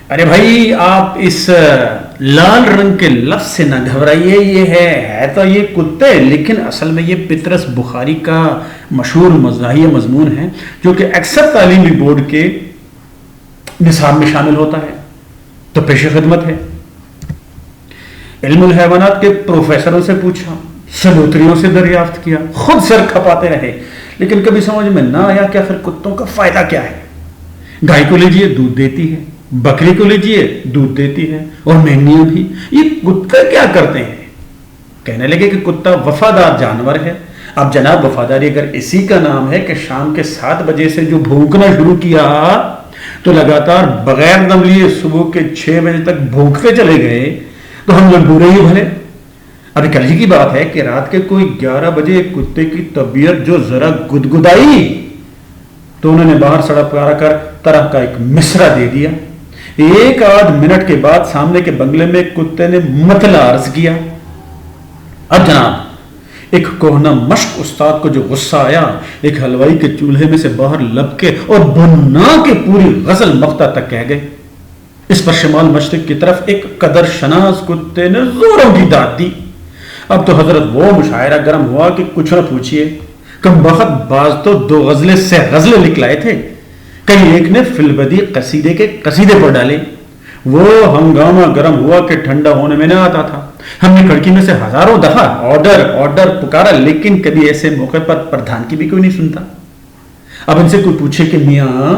ارے بھائی آپ اس لال رنگ کے لفظ سے نہ گھبرائیے، یہ ہے تو یہ کتے، لیکن اصل میں یہ پطرس بخاری کا مشہور مزاحیہ مضمون ہے جو کہ اکثر تعلیمی بورڈ کے نصاب میں شامل ہوتا ہے، تو پیش خدمت ہے۔ علم الحیوانات کے پروفیسروں سے پوچھا، سلوتریوں سے دریافت کیا، خود سر کھپاتے رہے، لیکن کبھی سمجھ میں نہ آیا کہ آخر کتوں کا فائدہ کیا ہے۔ گائے کو لیجیے دودھ دیتی ہے، بکری کو لیجیے دودھ دیتی ہے، اور مہنگیاں بھی، یہ کتے کیا کرتے ہیں؟ کہنے لگے کہ کتا وفادار جانور ہے۔ اب جناب وفاداری اگر اسی کا نام ہے کہ شام کے 7 بجے سے جو بھونکنا شروع کیا تو لگاتار بغیر دم لیے صبح کے 6 بجے تک بھونکتے چلے گئے، تو ہم لوگ برے ہی بھلے۔ ابھی کل ہی کی بات ہے کہ رات کے کوئی 11 بجے کتے کی طبیعت جو ذرا گدگدائی تو انہوں نے باہر سڑک پارا کر طرح کا ایک مصرع دے دیا۔ 1 منٹ کے بعد سامنے کے بنگلے میں کتے نے مطلع عرض کیا۔ اب جناب ایک کوہنا مشق استاد کو جو غصہ آیا، ایک حلوائی کے چولہے میں سے باہر لب کے اور بنا کے پوری غزل مقطع تک کہہ گئے۔ اس پر شمال مشرق کی طرف ایک قدر شناس کتے نے زوروں کی داد دی۔ اب تو حضرت وہ مشاعرہ گرم ہوا کہ کچھ نہ پوچھئے۔ کم بخت باز تو 2 غزلیں سے غزلیں لکھلائے تھے، کہیں ایک نے فی البدی قصیدے کے قصیدے پر ڈالے۔ وہ ہنگامہ گرم ہوا کہ ٹھنڈا ہونے میں نہ آتا تھا۔ ہم نے کھڑکی میں سے ہزاروں دفعہ آرڈر پکارا، لیکن کبھی ایسے موقع پر پردھان کی بھی کوئی نہیں سنتا۔ اب ان سے کوئی پوچھے کہ میاں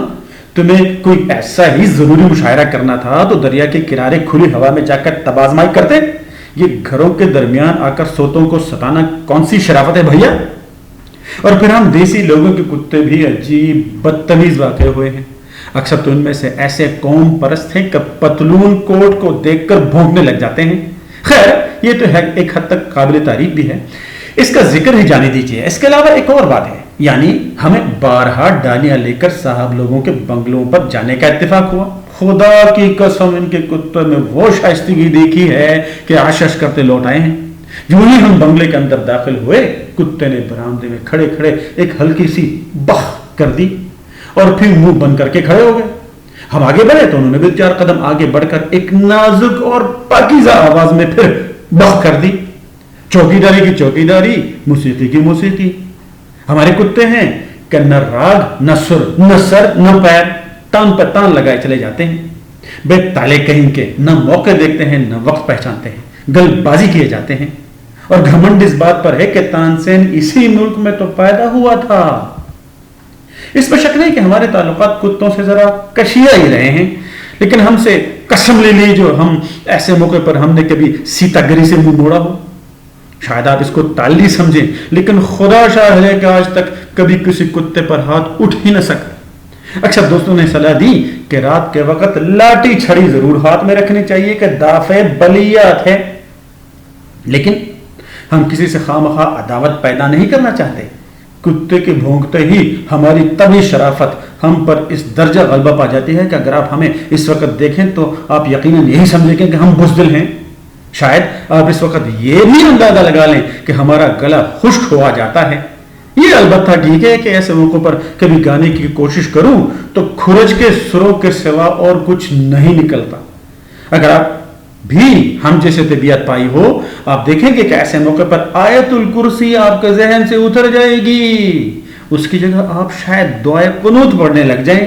تمہیں کوئی ایسا ہی ضروری مشاعرہ کرنا تھا تو دریا کے کنارے کھلی ہوا میں جا کر تب آزمائی کرتے؟ یہ گھروں کے درمیان آ کر سوتوں کو ستانا کون سی شرافت ہے بھیا؟ اور پھر ہم دیسی لوگوں کے کتے بھی عجیب بدتمیز واقع ہوئے ہیں۔ اکثر تو ان میں سے ایسے قوم پرست ہیں کہ پتلون کوٹ کو دیکھ کر بھونکنے لگ جاتے ہیں۔ خیر یہ تو ہے ایک حد تک قابل تعریف بھی ہے، اس کا ذکر ہی جانے دیجیے۔ اس کے علاوہ ایک اور بات ہے، یعنی ہمیں بارہا ڈالیاں لے کر صاحب لوگوں کے بنگلوں پر جانے کا اتفاق ہوا۔ خدا کی قسم ان کے کتے میں وہ شائستگی دیکھی ہے کہ آشش کرتے لوٹ آئے ہیں۔ جو ہی ہم بنگلے کے اندر داخل ہوئے، کتے نے برآمدے میں کھڑے کھڑے ایک ہلکی سی بخ کر دی اور پھر منہ بند کر کے کھڑے ہو گئے۔ ہم آگے بڑھے تو انہوں نے بھی 4 قدم آگے بڑھ کر ایک نازک اور پاکیزہ آواز میں پھر بخ کر دی۔ چوکیداری کی چوکیداری، موسیقی کی موسیقی۔ ہمارے کتے ہیں کہ نہ راگ نہ سر نہ سر نہ پیر، تان پہ تان لگائے چلے جاتے ہیں۔ بے تالے کہیں کے نہ موقع دیکھتے ہیں نہ وقت پہچانتے ہیں، گل بازی کیے جاتے ہیں، اور گھمنڈ اس بات پر ہے کہ تانسین اسی ملک میں تو پیدا ہوا تھا۔ اس میں شک نہیں کہ ہمارے تعلقات کتوں سے ذرا کشیدہ ہی رہے ہیں، لیکن ہم سے قسم لے لی جو ہم ایسے موقع پر ہم نے کبھی سیتا گری سے منہ موڑا ہو۔ شاید آپ اس کو تالی سمجھیں، لیکن خدا شاہد ہے کہ آج تک کبھی کسی کتے پر ہاتھ اٹھ ہی نہ سکتا۔ اکثر دوستوں نے صلاح دی کہ رات کے وقت لاٹھی چھڑی ضرور ہاتھ میں رکھنی چاہیے کہ دافع بلیات ہے، لیکن ہم کسی سے خواہ عداوت پیدا نہیں کرنا چاہتے۔ کتے کے بھونکتے ہی ہماری طبعی شرافت ہم پر اس درجہ غلبہ پا جاتی ہے کہ اگر آپ ہمیں اس وقت دیکھیں تو آپ یقیناً یہی سمجھیں کہ ہم بزدل ہیں۔ شاید آپ اس وقت یہ بھی اندازہ لگا لیں کہ ہمارا گلا خشک ہوا جاتا ہے۔ یہ البتہ ٹھیک ہے کہ ایسے موقع پر کبھی گانے کی کوشش کروں تو کھرج کے سروں کے سوا اور کچھ نہیں نکلتا۔ اگر آپ بھی ہم جیسے طبیعت پائی ہو، آپ دیکھیں گے کہ ایسے موقع پر آیت الکرسی آپ کے ذہن سے اتر جائے گی، اس کی جگہ آپ شاید دعائے قنوت پڑھنے لگ جائیں۔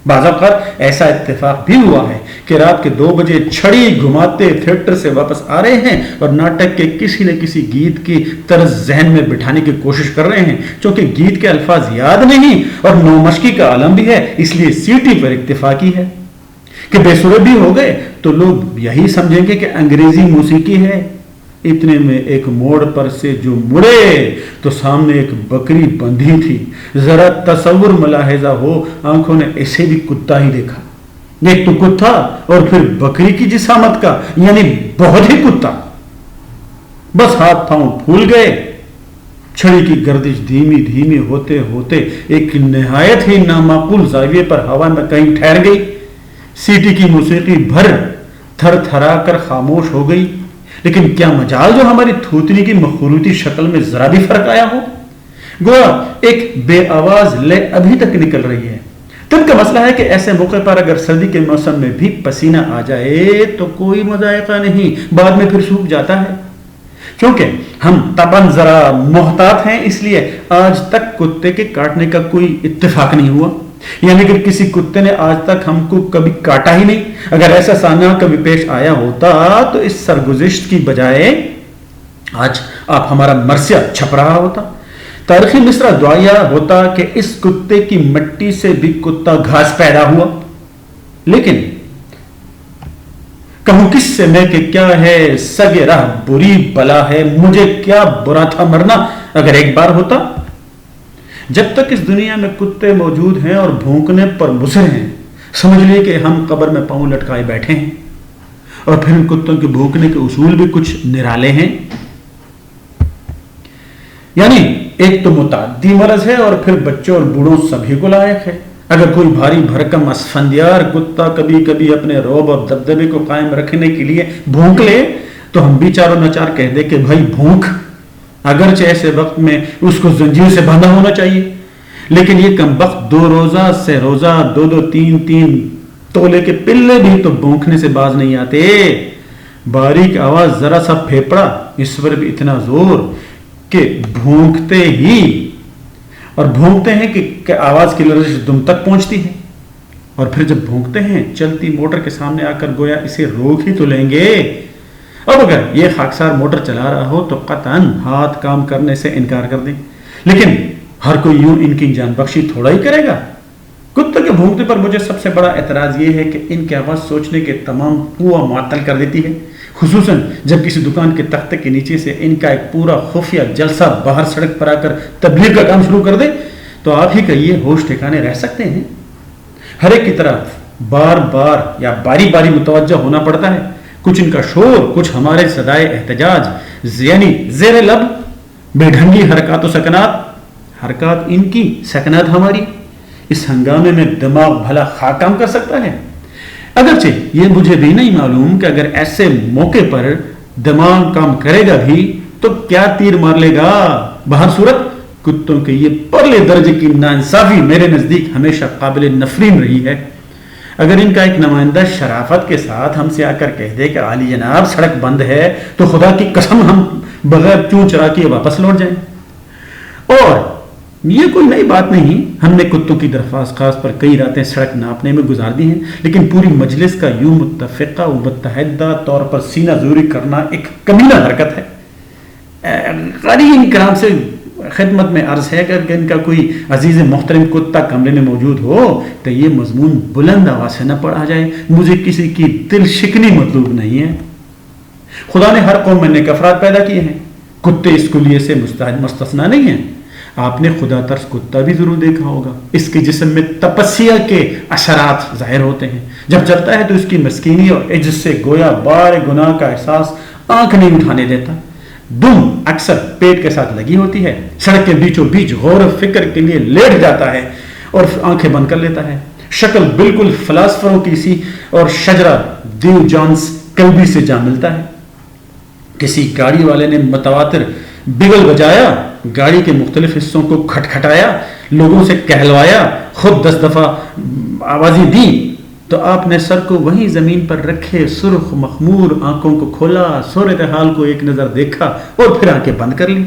بعض اوقات ایسا اتفاق بھی ہوا ہے کہ رات کے 2 بجے چھڑی گھماتے تھیٹر سے واپس آ رہے ہیں اور ناٹک کے کسی نہ کسی گیت کی طرز ذہن میں بٹھانے کی کوشش کر رہے ہیں، چونکہ گیت کے الفاظ یاد نہیں اور نومشقی کا عالم بھی ہے، اس لیے سیٹی پر اکتفا کی ہے کہ بے سرے بھی ہو گئے تو لوگ یہی سمجھیں گے کہ انگریزی موسیقی ہے۔ اتنے میں ایک موڑ پر سے جو مڑے تو سامنے ایک بکری بندھی تھی۔ ذرا تصور ملاحظہ ہو، آنکھوں نے اسے بھی کتا ہی دیکھا، ایک تو کتا اور پھر بکری کی جسامت کا، یعنی بہت ہی کتا۔ بس ہاتھ پاؤں پھول گئے، چھڑی کی گردش دھیمی دھیمی ہوتے ہوتے ایک نہایت ہی نامعقول زاویے پر ہوا میں کہیں ٹھہر گئی۔ سیٹی کی موسیقی بھر تھر تھرا کر خاموش ہو گئی، لیکن کیا مجال جو ہماری تھوتنی کی مخروطی شکل میں ذرا بھی فرق آیا ہو۔ گویا ایک بے آواز لے ابھی تک نکل رہی ہے، طب کا مسئلہ ہے کہ ایسے موقع پر اگر سردی کے موسم میں بھی پسینہ آ جائے تو کوئی مذائقہ نہیں، بعد میں پھر سوکھ جاتا ہے۔ کیونکہ ہم طبعاً ذرا محتاط ہیں، اس لیے آج تک کتے کے کاٹنے کا کوئی اتفاق نہیں ہوا، یعنی کہ کسی کتے نے آج تک ہم کو کبھی کاٹا ہی نہیں۔ اگر ایسا سامنا کبھی پیش آیا ہوتا تو اس سرگزشت کی بجائے آج آپ ہمارا مرثیہ چھپ رہا ہوتا، تاریخی مصرع دعائیہ ہوتا کہ اس کتے کی مٹی سے بھی کتا گھاس پیدا ہوا۔ لیکن کہوں کس سے میں کہ کیا ہے سگے راہ بری بلا ہے، مجھے کیا برا تھا مرنا اگر ایک بار ہوتا۔ جب تک اس دنیا میں کتے موجود ہیں اور بھونکنے پر مصر ہیں، سمجھ لیے کہ ہم قبر میں پاؤں لٹکائے بیٹھے ہیں، اور پھر ان کتوں کے بھونکنے کے اصول بھی کچھ نرالے ہیں۔ یعنی ایک تو متعدی مرض ہے اور پھر بچوں اور بوڑھوں سبھی کو لائق ہے۔ اگر کوئی بھاری بھرکم اسفندیار کتا کبھی کبھی اپنے رعب اور دبدبے کو قائم رکھنے کے لیے بھونک لے تو ہم بھی چاروں ناچار کہہ دیں کہ بھائی بھونک، اگرچہ ایسے وقت میں اس کو زنجیر سے باندھا ہونا چاہیے، لیکن یہ کمبخت 2 روزہ سے روزہ 2 3 تولے کے پلے بھی تو بھونکنے سے باز نہیں آتے۔ باریک آواز ذرا سا پھیپڑا، اس پر بھی اتنا زور کہ بھونکتے ہی اور بھونکتے ہیں کہ آواز کی لرزش دم تک پہنچتی ہے، اور پھر جب بھونکتے ہیں چلتی موٹر کے سامنے آ کر گویا اسے روک ہی تو لیں گے۔ اب اگر یہ خاکسار موٹر چلا رہا ہو تو قطعاً ہاتھ کام کرنے سے انکار کر دیں، لیکن ہر کوئی یوں ان کی جان بخشی تھوڑا ہی کرے گا۔ کتے کے بھونکنے پر مجھے سب سے بڑا اعتراض یہ ہے کہ ان کی آواز سوچنے کے تمام قوہ معطل کر دیتی ہے، خصوصاً جب کسی دکان کے تختے کے نیچے سے ان کا ایک پورا خفیہ جلسہ باہر سڑک پر آ کر تبلیغ کا کام شروع کر دے تو آپ ہی کا یہ ہوش ٹھکانے رہ سکتے ہیں؟ ہر ایک کی طرف بار بار یا باری باری متوجہ ہونا پڑتا ہے، کچھ ان کا شور، کچھ ہمارے صدائے احتجاج، یعنی زیر لب بے ڈھنگی حرکات و سکنات، حرکات ان کی، سکنات ہماری۔ اس ہنگامے میں دماغ بھلا خاک کام کر سکتا ہے؟ اگرچہ یہ مجھے بھی نہیں معلوم کہ اگر ایسے موقع پر دماغ کام کرے گا بھی تو کیا تیر مار لے گا۔ بہر صورت کتوں کے یہ پرلے درجے کی ناانصافی میرے نزدیک ہمیشہ قابل نفرین رہی ہے۔ اگر ان کا ایک نمائندہ شرافت کے ساتھ ہم سے آ کر کہہ دے کہ عالی جناب سڑک بند ہے تو خدا کی قسم ہم بغیر چوں چرا کے واپس لوٹ جائیں۔ اور یہ کوئی نئی بات نہیں، ہم نے کتوں کی درخواست خاص پر کئی راتیں سڑک ناپنے میں گزار دی ہیں، لیکن پوری مجلس کا یوں متفقہ و متحدہ طور پر سینہ زوری کرنا ایک کمینہ حرکت ہے۔ قارئین کرام سے خدمت میں عرض ہے کہ اگر ان کا کوئی عزیز محترم کتا کمرے میں موجود ہو تو یہ مضمون بلند آواز سے نہ پڑھا جائے، مجھے کسی کی دل شکنی مطلوب نہیں ہے۔ خدا نے ہر قوم میں نیک افراد پیدا کیے ہیں، کتے اس کلیے سے مستثنا نہیں ہیں۔ آپ نے خدا ترس کتا بھی ضرور دیکھا ہوگا، اس کے جسم میں تپسیا کے اثرات ظاہر ہوتے ہیں، جب چلتا ہے تو اس کی مسکینی اور عجز سے گویا بار گناہ کا احساس آنکھ نہیں اٹھانے دیتا۔ دم اکثر پیٹ کے ساتھ لگی ہوتی ہے، سڑک کے بیچوں بیچ غور و فکر کے لیے لیٹ جاتا ہے اور آنکھیں بند کر لیتا ہے، شکل بالکل فلاسفروں کی سی اور شجرہ دیو جانس کلبی سے جا ملتا ہے۔ کسی گاڑی والے نے متواتر بگل بجایا، گاڑی کے مختلف حصوں کو کھٹکھٹایا، لوگوں سے کہلوایا، خود 10 دفعہ آوازیں دی تو آپ نے سر کو وہیں زمین پر رکھے سرخ مخمور آنکھوں کو کھولا، صورتحال کو ایک نظر دیکھا اور پھر آنکھیں بند کر لی۔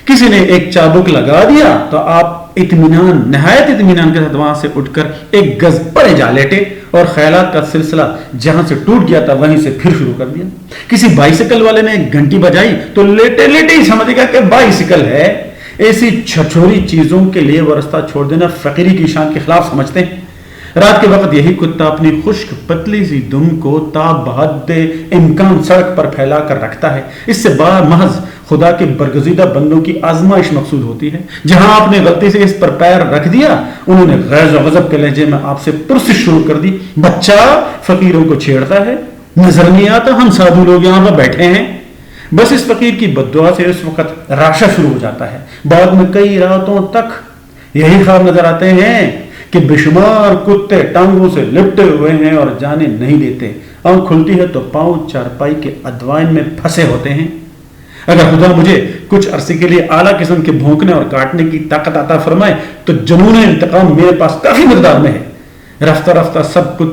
کسی نے ایک چابک لگا دیا تو آپ نہایت اطمینان کے ساتھ وہاں سے اٹھ کر ایک گز پڑے جا لیٹے اور خیالات کا سلسلہ جہاں سے ٹوٹ گیا تھا وہیں سے پھر شروع کر دیا۔ کسی بائیسیکل والے نے ایک گھنٹی بجائی تو لیٹے لیٹے ہی سمجھ گیا کہ بائیسیکل ہے۔ ایسی چھچوری چیزوں کے لیے وہ رستہ چھوڑ دینا فقیری کی شان کے خلاف سمجھتے ہیں۔ رات کے وقت یہی کتا اپنی خشک پتلی سی دم کو تاب بحد امکان سڑک پر پھیلا کر رکھتا ہے۔ اس سے محض خدا کے برگزیدہ بندوں کی آزمائش مقصود ہوتی ہے۔ جہاں آپ نے غلطی سے اس پر پیر رکھ دیا، انہوں نے غیظ و غضب کے لہجے میں آپ سے پرسش شروع کر دی۔ بچہ فقیروں کو چھیڑتا ہے، نظر نہیں آتا ہم سادھو لوگ یہاں پر بیٹھے ہیں۔ بس اس فقیر کی بددعا سے اس وقت راشا شروع ہو جاتا ہے۔ بعد میں کئی راتوں تک یہی خواب نظر آتے ہیں کہ بے شمار کتے ٹانگوں سے لپٹے ہوئے ہیں اور جانے نہیں دیتے۔ آنکھ کھلتی ہے تو پاؤں چارپائی کے ادوائن میں پھنسے ہوتے ہیں۔ اگر خدا مجھے کچھ عرصے کے لیے اعلیٰ قسم کے بھونکنے اور کاٹنے کی طاقت عطا فرمائے تو جنون انتقام میرے پاس کافی مقدار میں ہے. رفتہ رفتہ سب کچھ